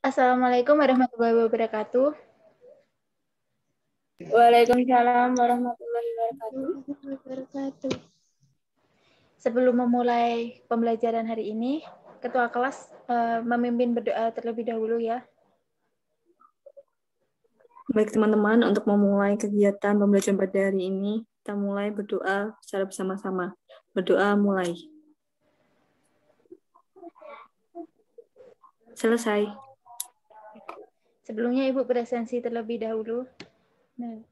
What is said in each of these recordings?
Assalamualaikum warahmatullahi wabarakatuh. Waalaikumsalam warahmatullahi wabarakatuh. Sebelum memulai pembelajaran hari ini, Ketua kelas memimpin berdoa terlebih dahulu ya. Baik teman-teman, untuk memulai kegiatan pembelajaran pada hari ini, kita mulai berdoa secara bersama-sama. Berdoa mulai. Selesai. Sebelumnya Ibu presensi terlebih dahulu. Nah,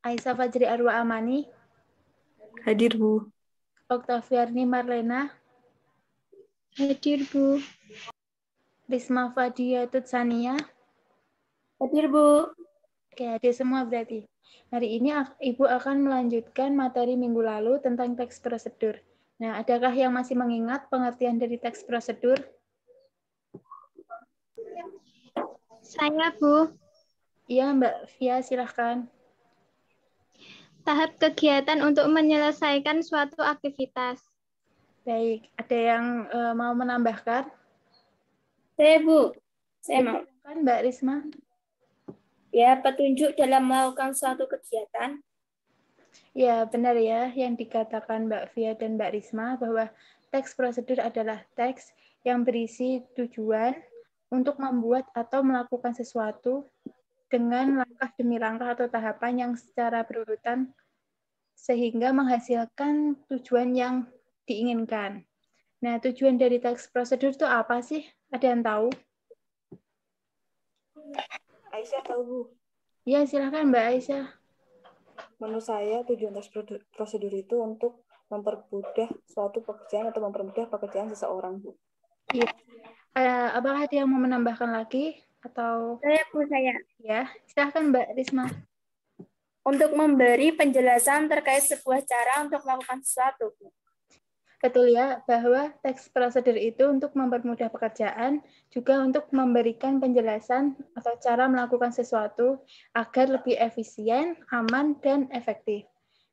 Aisyah Fajri Arwa Amani. Hadir, Bu. Oktaviarni Marlena. Hadir, Bu. Risma Fadia Tutsania. Hadir, Bu. Oke, hadir semua berarti. Hari ini Ibu akan melanjutkan materi minggu lalu tentang teks prosedur. Nah, adakah yang masih mengingat pengertian dari teks prosedur? Saya, Bu. Iya, Mbak Via, silahkan. Tahap kegiatan untuk menyelesaikan suatu aktivitas. Baik, ada yang mau menambahkan? Saya, Bu. Saya mau. Kan Mbak Risma? Ya, petunjuk dalam melakukan suatu kegiatan. Ya, benar ya yang dikatakan Mbak Via dan Mbak Risma bahwa teks prosedur adalah teks yang berisi tujuan untuk membuat atau melakukan sesuatu dengan langkah demi langkah atau tahapan yang secara berurutan sehingga menghasilkan tujuan yang diinginkan. Nah, tujuan dari teks prosedur itu apa sih? Ada yang tahu? Aisyah tahu, Bu. Ya, silahkan Mbak Aisyah. Menurut saya, tujuan tes prosedur itu untuk mempermudah suatu pekerjaan atau mempermudah pekerjaan seseorang, Bu. Iya. Apakah ada yang mau menambahkan lagi? Atau Saya, Bu, saya. ya, silahkan Mbak Risma. Untuk memberi penjelasan terkait sebuah cara untuk melakukan sesuatu, Bu. Betul ya, bahwa teks prosedur itu untuk mempermudah pekerjaan, juga untuk memberikan penjelasan atau cara melakukan sesuatu agar lebih efisien, aman, dan efektif.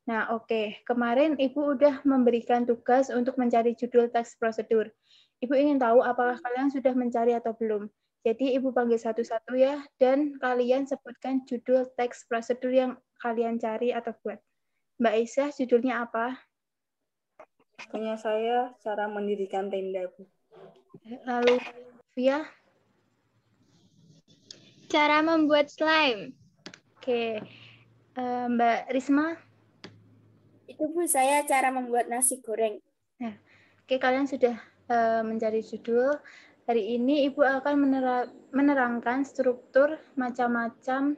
Nah, oke. Kemarin Ibu udah memberikan tugas untuk mencari judul teks prosedur. Ibu ingin tahu apakah kalian sudah mencari atau belum. Jadi Ibu panggil satu-satu ya, dan kalian sebutkan judul teks prosedur yang kalian cari atau buat. Mbak Aisyah, judulnya apa? Punya saya cara mendirikan tenda, Bu. Lalu Via? Cara membuat slime. Oke. Mbak Risma? Itu, Bu, saya cara membuat nasi goreng. Nah, oke, kalian sudah mencari judul. Hari ini Ibu akan menerangkan struktur, macam-macam,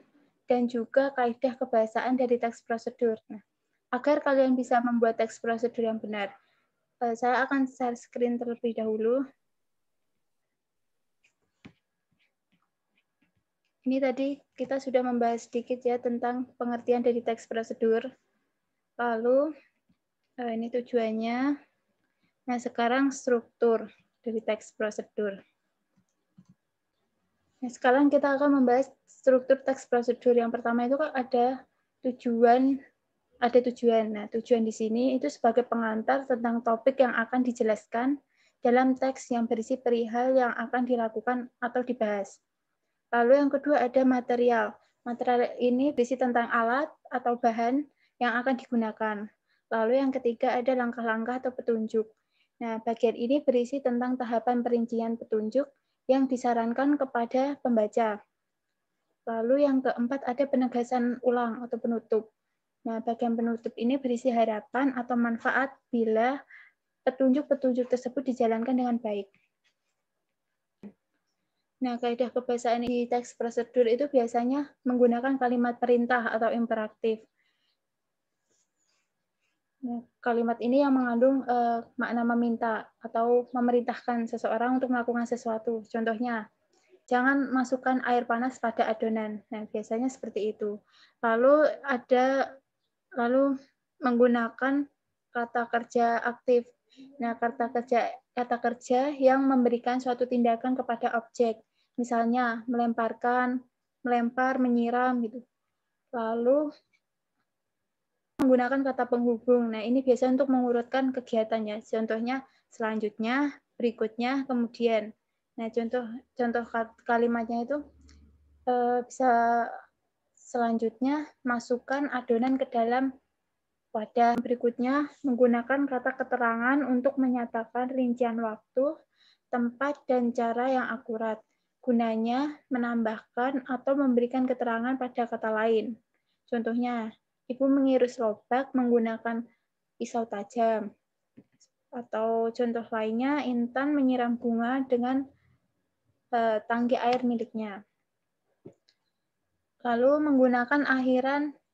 dan juga kaidah kebahasaan dari teks prosedur. Nah, agar kalian bisa membuat teks prosedur yang benar. Saya akan share screen terlebih dahulu. Ini tadi kita sudah membahas sedikit ya tentang pengertian dari teks prosedur. Lalu, ini tujuannya. Nah, sekarang struktur dari teks prosedur. Nah, sekarang kita akan membahas struktur teks prosedur. Yang pertama itu ada tujuan. Nah, tujuan di sini itu sebagai pengantar tentang topik yang akan dijelaskan dalam teks yang berisi perihal yang akan dilakukan atau dibahas. Lalu yang kedua ada material. Material ini berisi tentang alat atau bahan yang akan digunakan. Lalu yang ketiga ada langkah-langkah atau petunjuk. Nah, bagian ini berisi tentang tahapan perincian petunjuk yang disarankan kepada pembaca. Lalu yang keempat ada penegasan ulang atau penutup. Nah, bagian penutup ini berisi harapan atau manfaat bila petunjuk-petunjuk tersebut dijalankan dengan baik. Nah, kaidah kebahasaan di teks prosedur itu biasanya menggunakan kalimat perintah atau imperatif. Nah, kalimat ini yang mengandung makna meminta atau memerintahkan seseorang untuk melakukan sesuatu. Contohnya, jangan masukkan air panas pada adonan. Nah, biasanya seperti itu. Lalu menggunakan kata kerja aktif. Nah, kata kerja yang memberikan suatu tindakan kepada objek. Misalnya melemparkan, melempar, menyiram gitu. Lalu menggunakan kata penghubung. Nah, ini biasa untuk mengurutkan kegiatannya. Contohnya selanjutnya, berikutnya, kemudian. Nah, contoh kalimatnya itu bisa selanjutnya masukkan adonan ke dalam wadah. Berikutnya menggunakan kata keterangan untuk menyatakan rincian waktu, tempat, dan cara yang akurat. Gunanya menambahkan atau memberikan keterangan pada kata lain. Contohnya, Ibu mengirus lobak menggunakan pisau tajam. Atau contoh lainnya, Intan menyiram bunga dengan tangki air miliknya. Lalu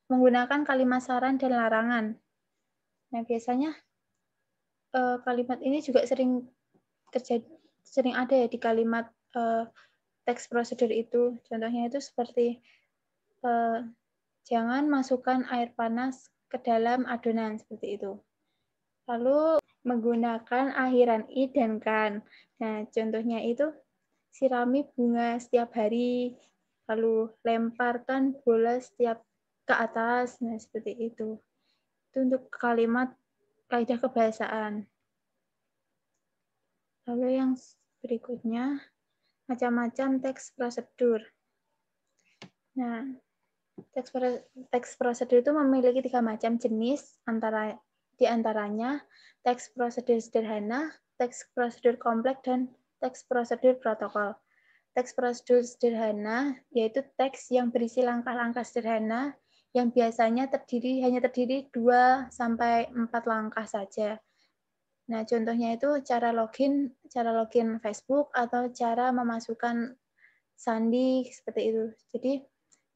menggunakan kalimat saran dan larangan. Nah, biasanya kalimat ini juga sering ada ya di kalimat teks prosedur itu. Contohnya itu seperti jangan masukkan air panas ke dalam adonan, seperti itu. Lalu menggunakan akhiran i dan kan. Nah, contohnya itu sirami bunga setiap hari, lalu lemparkan bola setiap ke atas. Nah, seperti itu. Itu untuk kalimat kaidah kebahasaan. Lalu yang berikutnya, macam-macam teks prosedur. Nah, teks prosedur itu memiliki 3 macam jenis, di antaranya teks prosedur sederhana, teks prosedur kompleks, dan teks prosedur protokol. Teks prosedur sederhana yaitu teks yang berisi langkah-langkah sederhana yang biasanya hanya terdiri 2 sampai 4 langkah saja. Nah, contohnya itu cara login Facebook atau cara memasukkan sandi seperti itu. Jadi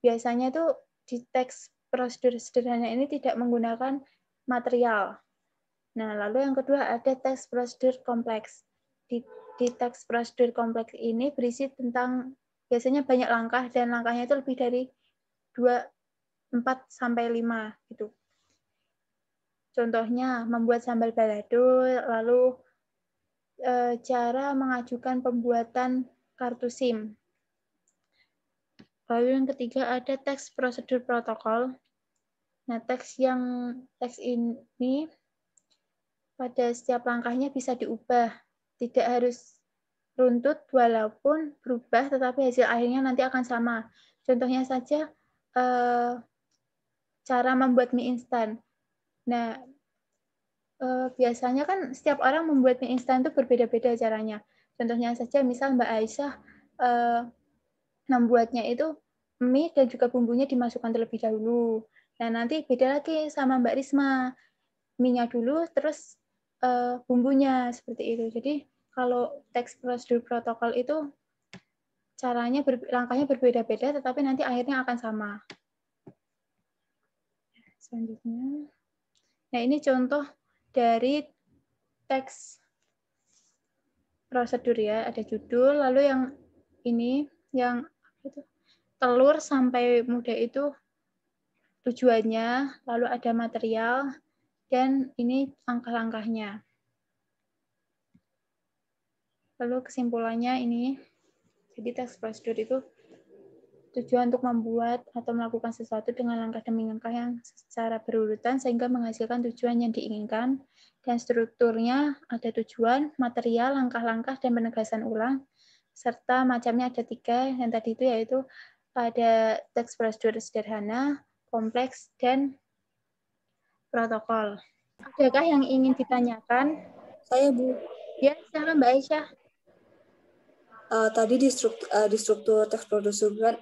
biasanya itu di teks prosedur sederhana ini tidak menggunakan material. Nah, lalu yang kedua ada teks prosedur kompleks. Di teks prosedur kompleks ini berisi tentang biasanya banyak langkah dan langkahnya itu lebih dari 4 sampai 5 gitu. Contohnya membuat sambal balado, lalu cara mengajukan pembuatan kartu SIM. Lalu yang ketiga ada teks prosedur protokol. Nah, teks ini pada setiap langkahnya bisa diubah. Tidak harus runtut walaupun berubah, tetapi hasil akhirnya nanti akan sama. Contohnya saja cara membuat mie instan. Nah, biasanya kan setiap orang membuat mie instan itu berbeda-beda caranya. Contohnya saja misal Mbak Aisyah membuatnya itu mie dan juga bumbunya dimasukkan terlebih dahulu. Nah, nanti beda lagi sama Mbak Risma. Mie-nya dulu, terus bumbunya, seperti itu. Jadi, kalau teks prosedur protokol itu langkahnya berbeda-beda, tetapi nanti akhirnya akan sama. Selanjutnya. Nah, ini contoh dari teks prosedur ya. Ada judul, lalu yang ini, yang telur sampai muda itu tujuannya, lalu ada material, dan ini langkah-langkahnya. Lalu kesimpulannya ini, jadi teks prosedur itu tujuan untuk membuat atau melakukan sesuatu dengan langkah demi langkah yang secara berurutan sehingga menghasilkan tujuan yang diinginkan, dan strukturnya ada tujuan, material, langkah-langkah, dan penegasan ulang, serta macamnya ada 3, yang tadi itu yaitu ada teks prosedur sederhana, kompleks, dan protokol. Adakah yang ingin ditanyakan? Saya, Bu. Ya, silakan Mbak Aisyah. Tadi di struktur teks prosedur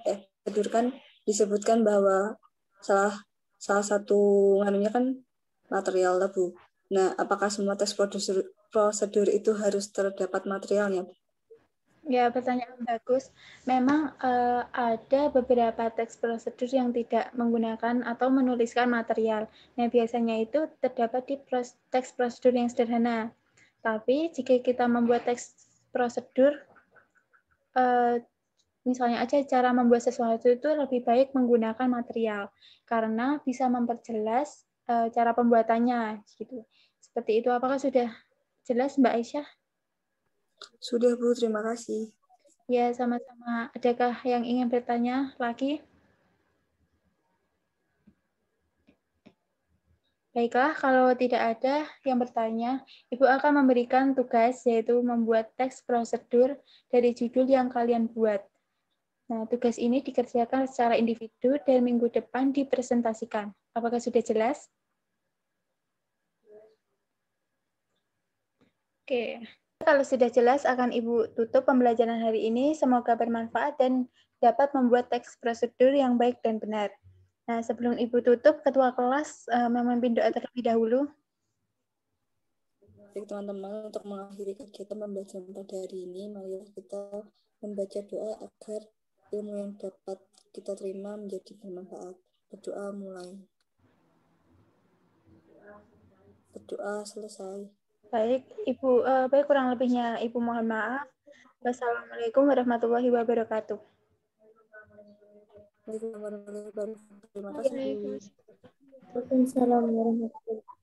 kan disebutkan bahwa salah satu nganunya kan material lah, Bu. Nah, apakah semua teks prosedur itu harus terdapat materialnya? Ya, pertanyaan bagus. Memang ada beberapa teks prosedur yang tidak menggunakan atau menuliskan material. Nah, biasanya itu terdapat di teks prosedur yang sederhana. Tapi jika kita membuat teks prosedur, misalnya aja cara membuat sesuatu itu lebih baik menggunakan material karena bisa memperjelas cara pembuatannya gitu. Seperti itu. Apakah sudah jelas Mbak Aisyah? Sudah, Bu. Terima kasih. Ya, sama-sama. Adakah yang ingin bertanya lagi? Baiklah, kalau tidak ada yang bertanya, Ibu akan memberikan tugas, yaitu membuat teks prosedur dari judul yang kalian buat. Nah, tugas ini dikerjakan secara individu dan minggu depan dipresentasikan. Apakah sudah jelas? Oke. Kalau sudah jelas, akan Ibu tutup pembelajaran hari ini. Semoga bermanfaat dan dapat membuat teks prosedur yang baik dan benar. Nah, sebelum Ibu tutup, Ketua kelas memimpin doa terlebih dahulu. Baik teman-teman, untuk mengakhiri kegiatan pembelajaran pada hari ini, mari kita membaca doa agar ilmu yang dapat kita terima menjadi bermanfaat. Berdoa mulai. Berdoa selesai. Baik, Ibu, baik kurang lebihnya Ibu mohon maaf. Wassalamualaikum warahmatullahi wabarakatuh. Waalaikumsalam warahmatullahi wabarakatuh. Terima kasih. Waalaikumsalam. Waalaikumsalam warahmatullahi wabarakatuh.